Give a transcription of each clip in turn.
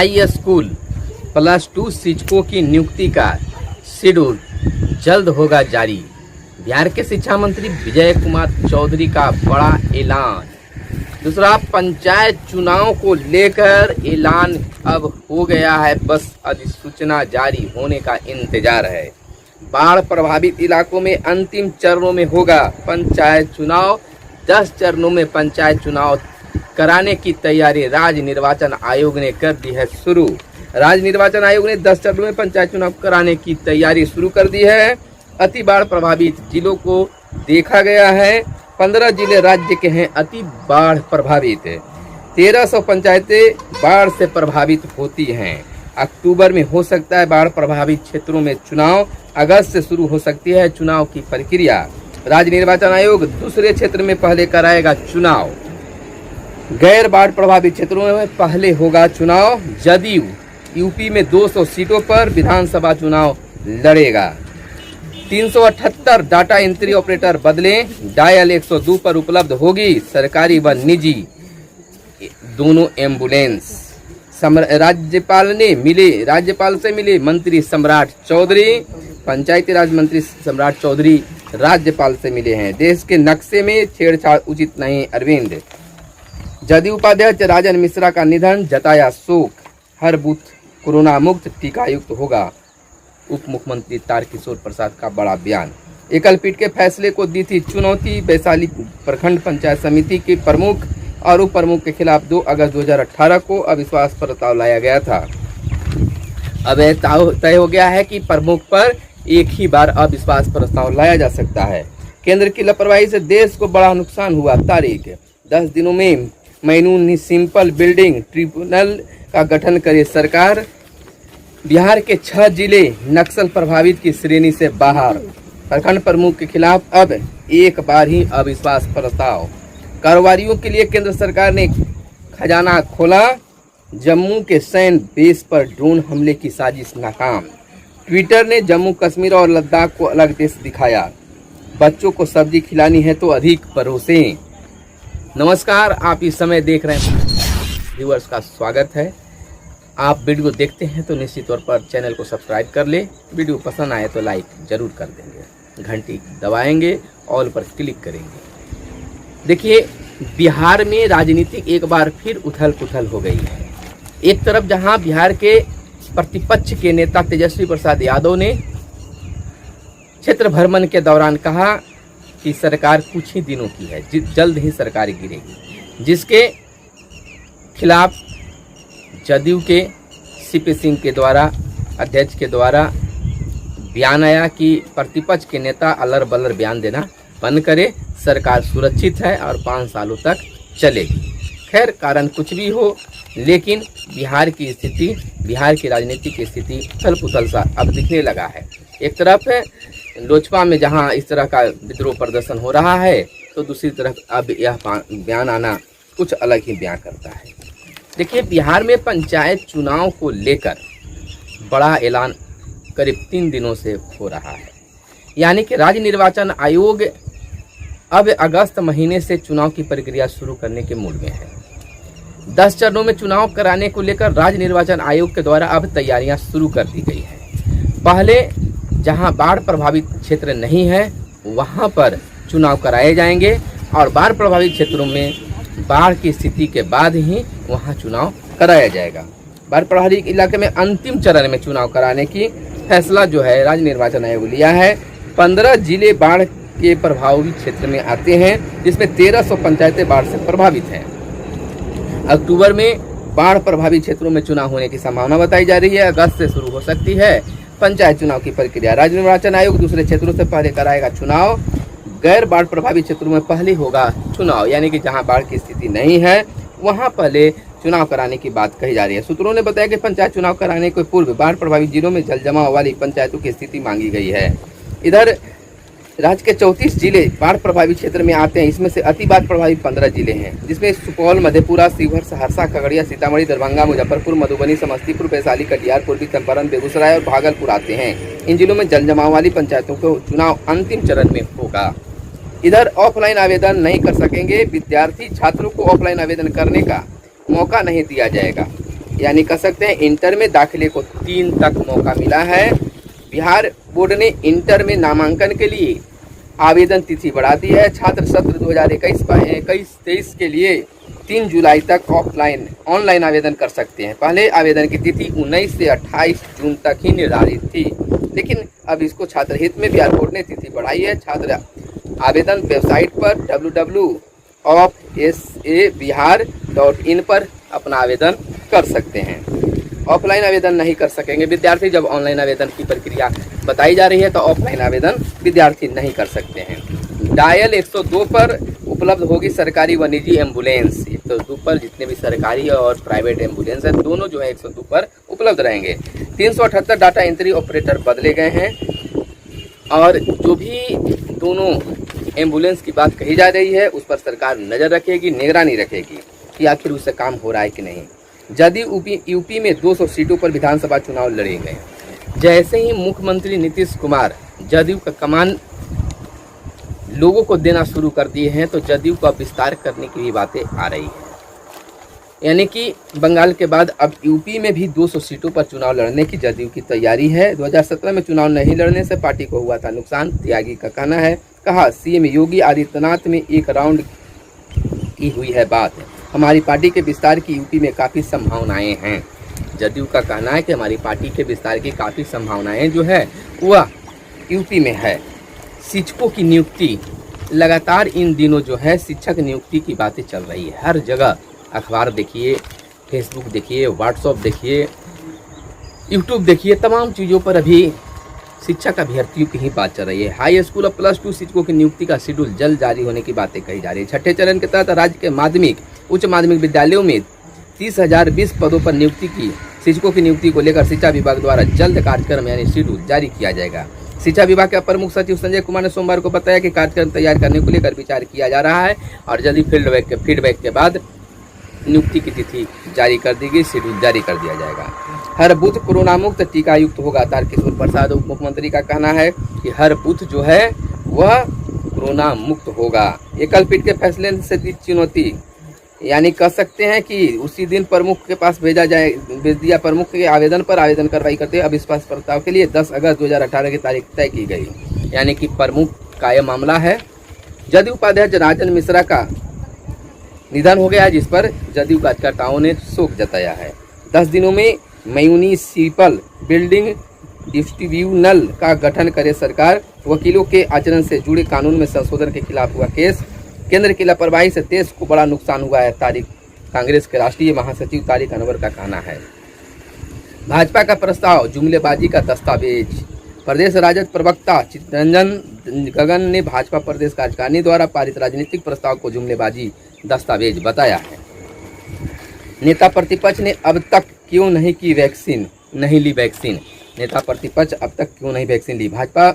High school +2 शिक्षकों की नियुक्ति का शेड्यूल जल्द होगा जारी। बिहार के शिक्षा मंत्री विजय कुमार चौधरी का बड़ा ऐलान। दूसरा, पंचायत चुनाव को लेकर ऐलान अब हो गया है, बस अधिसूचना जारी होने का इंतजार है। बाढ़ प्रभावित इलाकों में अंतिम चरणों में होगा पंचायत चुनाव। 10 चरणों में पंचायत चुनाव कराने की तैयारी राज्य निर्वाचन आयोग ने कर दी है शुरू। राज्य निर्वाचन आयोग ने 10 चरणों में पंचायत चुनाव कराने की तैयारी शुरू कर दी है। अति बाढ़ प्रभावित जिलों को देखा गया है। 15 जिले राज्य के हैं अति बाढ़ प्रभावित। 1300 पंचायतें बाढ़ से प्रभावित होती हैं। अक्टूबर में हो सकता है बाढ़ प्रभावित क्षेत्रों में चुनाव। अगस्त से शुरू हो सकती है चुनाव की प्रक्रिया। राज्य निर्वाचन आयोग दूसरे क्षेत्र में पहले कराएगा चुनाव। गैर बाढ़ प्रभावित क्षेत्रों में पहले होगा चुनाव। जदयू यूपी में 200 सीटों पर विधानसभा चुनाव लड़ेगा। 378 डाटा एंट्री ऑपरेटर बदले। डायल 102 पर उपलब्ध होगी सरकारी व निजी दोनों एम्बुलेंस। राज्यपाल से मिले मंत्री सम्राट चौधरी। पंचायती राज मंत्री सम्राट चौधरी राज्यपाल से मिले हैं। देश के नक्शे में छेड़छाड़ उचित नहीं, अरविंद। जदयू उपाध्यक्ष राजन मिश्रा का निधन, जताया शोक। हर बूथ कोरोना मुक्त टीका युक्त होगा। उप मुख्यमंत्री तारकिशोर प्रसाद का बड़ा बयान। एकल पीठ के फैसले को दी थी चुनौती। वैशाली प्रखंड पंचायत समिति के प्रमुख और उप प्रमुख के खिलाफ 2 अगस्त 2018 को अविश्वास प्रस्ताव लाया गया था। अब तय हो गया है कि प्रमुख पर एक ही बार अविश्वास प्रस्ताव लाया जा सकता है। केंद्र की लापरवाही से देश को बड़ा नुकसान हुआ। तारीख 10 दिनों में म्युनिसिपल बिल्डिंग ट्रिब्यूनल का गठन करे सरकार। बिहार के 6 जिले नक्सल प्रभावित की श्रेणी से बाहर। प्रखंड प्रमुख के खिलाफ अब एक बार ही अविश्वास प्रस्ताव। कारोबारियों के लिए केंद्र सरकार ने खजाना खोला। जम्मू के सैन्य बेस पर ड्रोन हमले की साजिश नाकाम। ट्विटर ने जम्मू कश्मीर और लद्दाख को अलग देश दिखाया। बच्चों को सब्जी खिलानी है तो अधिक परोसें। नमस्कार, आप इस समय देख रहे हैं। व्यूअर्स का स्वागत है। आप वीडियो देखते हैं तो निश्चित तौर पर चैनल को सब्सक्राइब कर ले। वीडियो पसंद आए तो लाइक जरूर कर देंगे, घंटी दबाएंगे, ऑल पर क्लिक करेंगे। देखिए, बिहार में राजनीतिक एक बार फिर उथल पुथल हो गई है। एक तरफ जहां बिहार के प्रतिपक्ष के नेता तेजस्वी प्रसाद यादव ने क्षेत्र भ्रमण के दौरान कहा कि सरकार कुछ ही दिनों की है, जल्द ही सरकार गिरेगी, जिसके खिलाफ जदयू के सीपी सिंह के द्वारा, अध्यक्ष के द्वारा बयान आया कि प्रतिपक्ष के नेता अलर बलर बयान देना बंद करे, सरकार सुरक्षित है और 5 सालों तक चलेगी। खैर, कारण कुछ भी हो, लेकिन बिहार की स्थिति, बिहार की राजनीति की स्थिति उथल पुथल सा अब दिखने लगा है। एक तरफ लोजपा में जहां इस तरह का विद्रोह प्रदर्शन हो रहा है, तो दूसरी तरफ अब यह बयान आना कुछ अलग ही बयान करता है। देखिए, बिहार में पंचायत चुनाव को लेकर बड़ा ऐलान करीब 3 दिनों से हो रहा है। यानी कि राज्य निर्वाचन आयोग अब अगस्त महीने से चुनाव की प्रक्रिया शुरू करने के मूड में है। 10 चरणों में चुनाव कराने को लेकर राज्य निर्वाचन आयोग के द्वारा अब तैयारियां शुरू कर दी गई है। पहले जहां बाढ़ प्रभावित क्षेत्र नहीं है वहां पर चुनाव कराए जाएंगे और बाढ़ प्रभावित क्षेत्रों में बाढ़ की स्थिति के बाद ही वहां चुनाव कराया जाएगा। बाढ़ प्रभावित इलाके में अंतिम चरण में चुनाव कराने की फैसला जो है राज्य निर्वाचन आयोग लिया है। 15 जिले बाढ़ के प्रभावित क्षेत्र में आते हैं, जिसमें 1300 पंचायतें बाढ़ से प्रभावित हैं। अक्टूबर में बाढ़ प्रभावित क्षेत्रों में चुनाव होने की संभावना बताई जा रही है। अगस्त से शुरू हो सकती है पंचायत चुनाव की प्रक्रिया। राज्य निर्वाचन आयोग दूसरे क्षेत्रों से पहले कराएगा चुनाव। गैर बाढ़ प्रभावित क्षेत्रों में पहले होगा चुनाव, यानी कि जहां बाढ़ की स्थिति नहीं है वहां पहले चुनाव कराने की बात कही जा रही है। सूत्रों ने बताया कि पंचायत चुनाव कराने के पूर्व बाढ़ प्रभावित जिलों में जल जमाव वाली पंचायतों की स्थिति मांगी गई है। इधर राज्य के 34 जिले बाढ़ प्रभावित क्षेत्र में आते हैं। इसमें से अति बाढ़ प्रभावित 15 जिले हैं, जिसमें सुपौल, मधेपुरा, शिवहर, सहरसा, खगड़िया, सीतामढ़ी, दरभंगा, मुजफ्फरपुर, मधुबनी, समस्तीपुर, वैशाली, कटिहार, पूर्वी चंपारण, बेगूसराय और भागलपुर आते हैं। इन जिलों में जल जमाव वाली पंचायतों को चुनाव अंतिम चरण में होगा। इधर ऑफलाइन आवेदन नहीं कर सकेंगे विद्यार्थी। छात्रों को ऑफलाइन आवेदन करने का मौका नहीं दिया जाएगा। यानी कह सकते हैं इंटर में दाखिले को 3 तक मौका मिला है। बिहार बोर्ड ने इंटर में नामांकन के लिए आवेदन तिथि बढ़ा दी है। छात्र सत्र 2021-23 के लिए 3 जुलाई तक ऑनलाइन आवेदन कर सकते हैं। पहले आवेदन की तिथि 19 से 28 जून तक ही निर्धारित थी, लेकिन अब इसको छात्र हित में बिहार बोर्ड ने तिथि बढ़ाई है। छात्र आवेदन वेबसाइट पर www.sabihar.in पर अपना आवेदन कर सकते हैं। ऑफलाइन आवेदन नहीं कर सकेंगे विद्यार्थी। जब ऑनलाइन आवेदन की प्रक्रिया बताई जा रही है तो ऑफलाइन आवेदन विद्यार्थी नहीं कर सकते हैं। डायल 102 पर उपलब्ध होगी सरकारी व निजी एम्बुलेंस। 102 पर जितने भी सरकारी और प्राइवेट एम्बुलेंस है दोनों जो है 102 पर उपलब्ध रहेंगे। 378 डाटा एंट्री ऑपरेटर बदले गए हैं और जो भी दोनों एम्बुलेंस की बात कही जा रही है उस पर सरकार नज़र रखेगी, निगरानी रखेगी कि आखिर उससे काम हो रहा है कि नहीं। जदयू यूपी में 200 सीटों पर विधानसभा चुनाव लड़ेंगे। जैसे ही मुख्यमंत्री नीतीश कुमार जदयू का कमान लोगों को देना शुरू कर दिए हैं तो जदयू का विस्तार करने की भी बातें आ रही है। यानी कि बंगाल के बाद अब यूपी में भी 200 सीटों पर चुनाव लड़ने की जदयू की तैयारी है। 2017 में चुनाव नहीं लड़ने से पार्टी को हुआ था नुकसान, त्यागी का कहना है। कहा सीएम योगी आदित्यनाथ में एक राउंड की हुई है बात। हमारी पार्टी के विस्तार की यूपी में काफ़ी संभावनाएं हैं। जदयू का कहना है कि हमारी पार्टी के विस्तार की काफ़ी संभावनाएं जो है वह यूपी में है। शिक्षकों की नियुक्ति लगातार इन दिनों जो है शिक्षक नियुक्ति की बातें चल रही है। हर जगह अखबार देखिए, फेसबुक देखिए, व्हाट्सएप देखिए, यूट्यूब देखिए, तमाम चीज़ों पर अभी शिक्षक अभ्यर्थियों की ही बात चल रही है। हाई स्कूल और +2 शिक्षकों की नियुक्ति का शेड्यूल जल्द जारी होने की बातें कही जा रही है। छठे चरण के तहत राज्य के माध्यमिक उच्च माध्यमिक विद्यालयों में 30,020 पदों पर नियुक्ति की शिक्षकों की नियुक्ति को लेकर शिक्षा विभाग द्वारा जल्द कार्यक्रम यानी शेड्यूल जारी किया जाएगा। शिक्षा विभाग के अपर मुख्य सचिव संजय कुमार ने सोमवार को बताया कि कार्यक्रम तैयार करने को लेकर विचार किया जा रहा है और जल्द ही फीडबैक के बाद नियुक्ति की तिथि जारी कर दी गई, शेड्यूल जारी कर दिया जाएगा। हर बूथ कोरोना मुक्त टीका युक्त होगा। तारकिशोर प्रसाद उप मुख्यमंत्री का कहना है कि हर बूथ जो है वह कोरोना मुक्त होगा। एकल पीठ के फैसले से दी चुनौती, यानी कह सकते हैं कि उसी दिन प्रमुख के पास भेज दिया। प्रमुख के आवेदन पर आवेदन कार्रवाई करते हुए अविश्वास प्रस्ताव के लिए 10 अगस्त 2018 की तारीख तय की गई। यानी कि प्रमुख का यह मामला है। जदयू उपाध्यक्ष राजन मिश्रा का निधन हो गया, जिस पर जदयू कार्यकर्ताओं ने शोक जताया है। 10 दिनों में म्यूनिसिपल बिल्डिंग ट्रिब्यूनल का गठन करे सरकार। वकीलों के आचरण से जुड़े कानून में संशोधन के खिलाफ हुआ केस। केंद्र की लापरवाही से देश को बड़ा नुकसान हुआ है। कांग्रेस के राष्ट्रीय महासचिव तारिक अनवर का कहना है। भाजपा का प्रस्ताव जुमलेबाजी का दस्तावेज। प्रदेश राजद प्रवक्ता चित्तरंजन गगन ने भाजपा प्रदेश कार्यकारिणी द्वारा पारित राजनीतिक प्रस्ताव को जुमलेबाजी दस्तावेज बताया है। नेता प्रतिपक्ष ने अब तक क्यों नहीं ली वैक्सीन। नेता प्रतिपक्ष अब तक क्यों नहीं वैक्सीन ली। भाजपा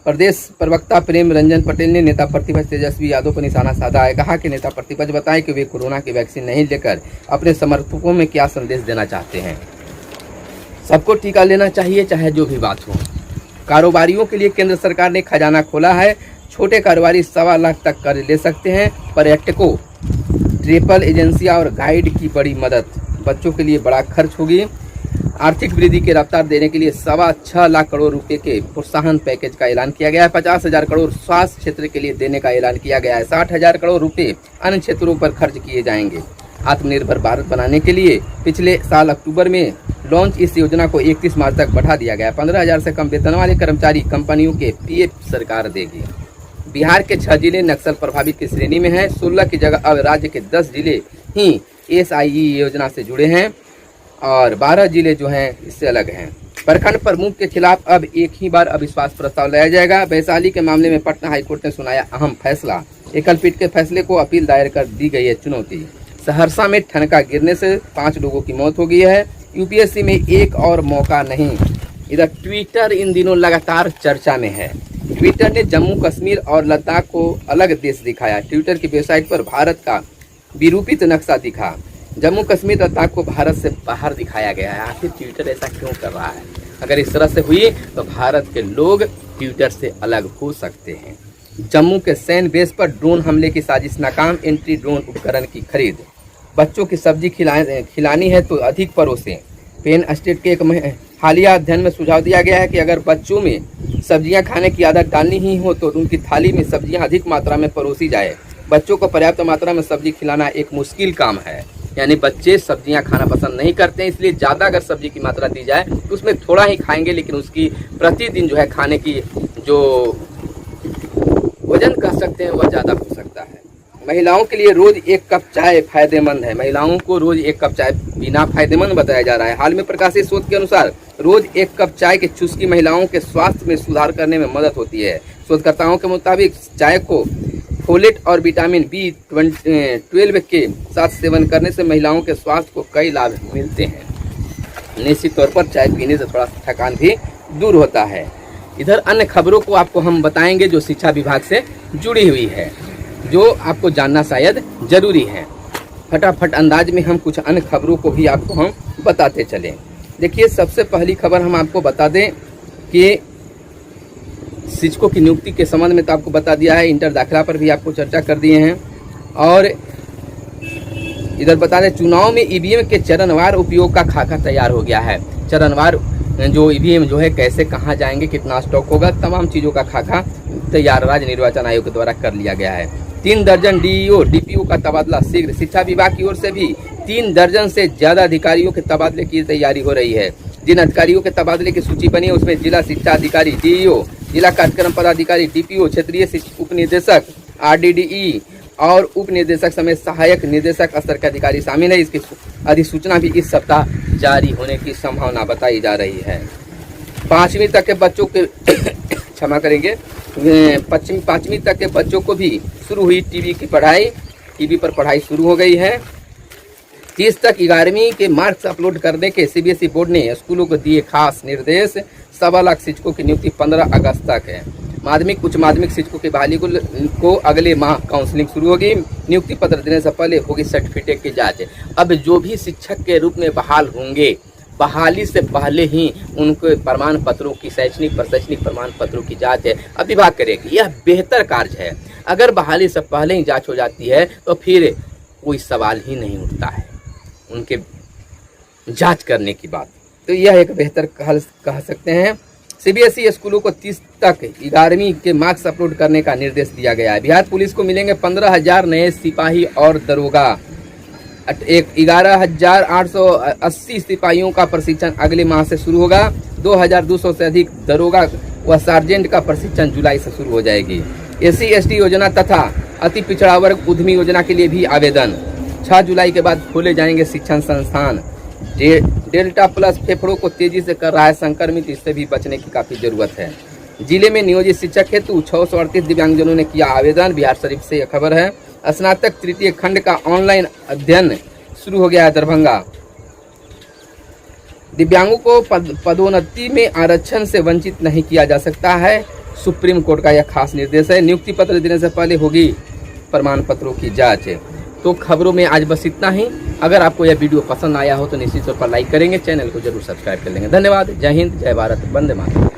प्रदेश प्रवक्ता प्रेम रंजन पटेल ने नेता प्रतिपक्ष तेजस्वी यादव पर निशाना साधा है। कहा कि नेता प्रतिपक्ष बताएं कि वे कोरोना की वैक्सीन नहीं लेकर अपने समर्थकों में क्या संदेश देना चाहते हैं। सबको टीका लेना चाहिए, चाहे जो भी बात हो। कारोबारियों के लिए केंद्र सरकार ने खजाना खोला है। छोटे कारोबारी 1.25 लाख तक कर्ज ले सकते हैं। पर्यटकों, ट्रैवल एजेंसियां और गाइड की बड़ी मदद। बच्चों के लिए बड़ा खर्च होगी। आर्थिक वृद्धि की रफ्तार देने के लिए 6.25 लाख करोड़ रुपए के प्रोत्साहन पैकेज का ऐलान किया गया है। 50,000 करोड़ स्वास्थ्य क्षेत्र के लिए देने का ऐलान किया गया है। 60,000 करोड़ रुपए अन्य क्षेत्रों पर खर्च किए जाएंगे। आत्मनिर्भर भारत बनाने के लिए पिछले साल अक्टूबर में लॉन्च इस योजना को 31 मार्च तक बढ़ा दिया गया। 15,000 से कम वेतन वाले कर्मचारी कंपनियों के पीएफ सरकार देगी। बिहार के 6 जिले नक्सल प्रभावित की श्रेणी में हैं। 16 की जगह अब राज्य के 10 जिले ही SIE योजना से जुड़े हैं और 12 जिले जो हैं इससे अलग हैं। प्रखंड प्रमुख के खिलाफ अब एक ही बार अविश्वास प्रस्ताव लाया जाएगा। वैशाली के मामले में पटना हाईकोर्ट ने सुनाया अहम फैसला। एकल पीठ के फैसले को अपील दायर कर दी गई है चुनौती। सहरसा में ठनका गिरने से 5 लोगों की मौत हो गई है। यूपीएससी में एक और मौका नहीं। इधर ट्विटर इन दिनों लगातार चर्चा में है। ट्विटर ने जम्मू कश्मीर और लद्दाख को अलग देश दिखाया। ट्विटर की वेबसाइट पर भारत का विरूपित नक्शा दिखा। जम्मू कश्मीर लद्दाख को भारत से बाहर दिखाया गया है। आखिर ट्विटर ऐसा क्यों कर रहा है? अगर इस तरह से हुई तो भारत के लोग ट्विटर से अलग हो सकते हैं। जम्मू के सैन्य बेस पर ड्रोन हमले की साजिश नाकाम। एंटी ड्रोन उपकरण की खरीद। बच्चों की सब्जी खिलानी है तो अधिक परोसें। पेन स्टेट के एक हालिया अध्ययन में सुझाव दिया गया है कि अगर बच्चों में सब्जियां खाने की आदत डालनी ही हो तो उनकी थाली में सब्जियां अधिक मात्रा में परोसी जाए। बच्चों को पर्याप्त मात्रा में सब्जी खिलाना एक मुश्किल काम है, यानी बच्चे सब्जियां खाना पसंद नहीं करते हैं, इसलिए ज़्यादा अगर सब्जी की मात्रा दी जाए तो उसमें थोड़ा ही खाएंगे, लेकिन उसकी प्रतिदिन जो है खाने की जो वजन कह सकते हैं वह ज़्यादा हो सकता है। महिलाओं के लिए रोज 1 कप चाय फायदेमंद है। महिलाओं को रोज 1 कप चाय पीना फायदेमंद बताया जा रहा है। हाल में प्रकाशित शोध के अनुसार रोज 1 कप चाय की चुस्की महिलाओं के स्वास्थ्य में सुधार करने में मदद होती है। शोधकर्ताओं के मुताबिक चाय को फोलेट और विटामिन B12 के साथ सेवन करने से महिलाओं के स्वास्थ्य को कई लाभ मिलते हैं। निश्चित तौर पर चाय पीने से थोड़ा थकान भी दूर होता है। इधर अन्य खबरों को आपको हम बताएंगे जो शिक्षा विभाग से जुड़ी हुई है, जो आपको जानना शायद जरूरी है। फटाफट अंदाज में हम कुछ अन्य खबरों को भी आपको हम बताते चलें। देखिए, सबसे पहली खबर हम आपको बता दें कि शिक्षकों की नियुक्ति के संबंध में तो आपको बता दिया है, इंटर दाखिला पर भी आपको चर्चा कर दिए हैं। और इधर बता दें, चुनाव में ईवीएम के चरणवार उपयोग का खाका तैयार हो गया है। चरणवार जो ईवीएम जो है कैसे कहाँ जाएंगे, कितना स्टॉक होगा, तमाम चीज़ों का खाका तैयार राज्य निर्वाचन आयोग के द्वारा कर लिया गया है। 3 दर्जन डीईओ डीपीओ का तबादला शीघ्र। शिक्षा विभाग की ओर से भी 3 दर्जन से ज्यादा अधिकारियों के तबादले की तैयारी हो रही है। जिन अधिकारियों के तबादले की सूची बनी है उसमें जिला शिक्षा अधिकारी डीईओ, जिला कार्यक्रम पदाधिकारी डीपीओ, क्षेत्रीय उप निदेशक आरडीडीई और उप निदेशक समेत सहायक निदेशक स्तर के अधिकारी शामिल है। इसकी अधिसूचना भी इस सप्ताह जारी होने की संभावना बताई जा रही है। 5वीं तक के बच्चों के क्षमा करेंगे, 5वीं तक के बच्चों को भी शुरू हुई टीवी पर पढ़ाई शुरू हो गई है। 30 तक 11वीं के मार्क्स अपलोड करने के सीबीएसई बोर्ड ने स्कूलों को दिए खास निर्देश। 1.25 लाख शिक्षकों की नियुक्ति 15 अगस्त तक है। माध्यमिक उच्च माध्यमिक शिक्षकों की बहाली को अगले माह काउंसलिंग शुरू होगी। नियुक्ति पत्र देने से पहले होगी सर्टिफिकेट की जांच। अब जो भी शिक्षक के रूप में बहाल होंगे, बहाली से पहले ही उनके प्रमाण पत्रों की शैक्षणिक प्रमाण पत्रों की जांच है अब विभाग करेगी। यह बेहतर कार्य है। अगर बहाली से पहले ही जांच हो जाती है तो फिर कोई सवाल ही नहीं उठता है उनके जांच करने की बात। तो यह एक बेहतर कह सकते हैं। सीबीएसई स्कूलों को 30 तक 11वीं के मार्क्स अपलोड करने का निर्देश दिया गया है। बिहार पुलिस को मिलेंगे 15,000 नए सिपाही और दरोगा। 11,880 सिपाहियों का प्रशिक्षण अगले माह से शुरू होगा। 2,200 से अधिक दरोगा व सार्जेंट का प्रशिक्षण जुलाई से शुरू हो जाएगी। SC/ST योजना तथा अति पिछड़ा वर्ग उद्यमी योजना के लिए भी आवेदन। 6 जुलाई के बाद खोले जाएंगे शिक्षण संस्थान। डेल्टा प्लस फेफड़ों को तेजी से कर रहा है संक्रमित, इससे भी बचने की काफी जरूरत है। जिले में नियोजित शिक्षक हेतु 638 दिव्यांगजनों ने किया आवेदन। बिहार शरीफ से यह खबर है। स्नातक तृतीय खंड का ऑनलाइन अध्ययन शुरू हो गया है दरभंगा। दिव्यांगों को पदोन्नति में आरक्षण से वंचित नहीं किया जा सकता है, सुप्रीम कोर्ट का यह खास निर्देश है। नियुक्ति पत्र देने से पहले होगी प्रमाण पत्रों की जांच। तो खबरों में आज बस इतना ही। अगर आपको यह वीडियो पसंद आया हो तो निश्चित तौर पर लाइक करेंगे, चैनल को जरूर सब्सक्राइब कर लेंगे। धन्यवाद। जय हिंद, जय भारत, वंदे मातरम।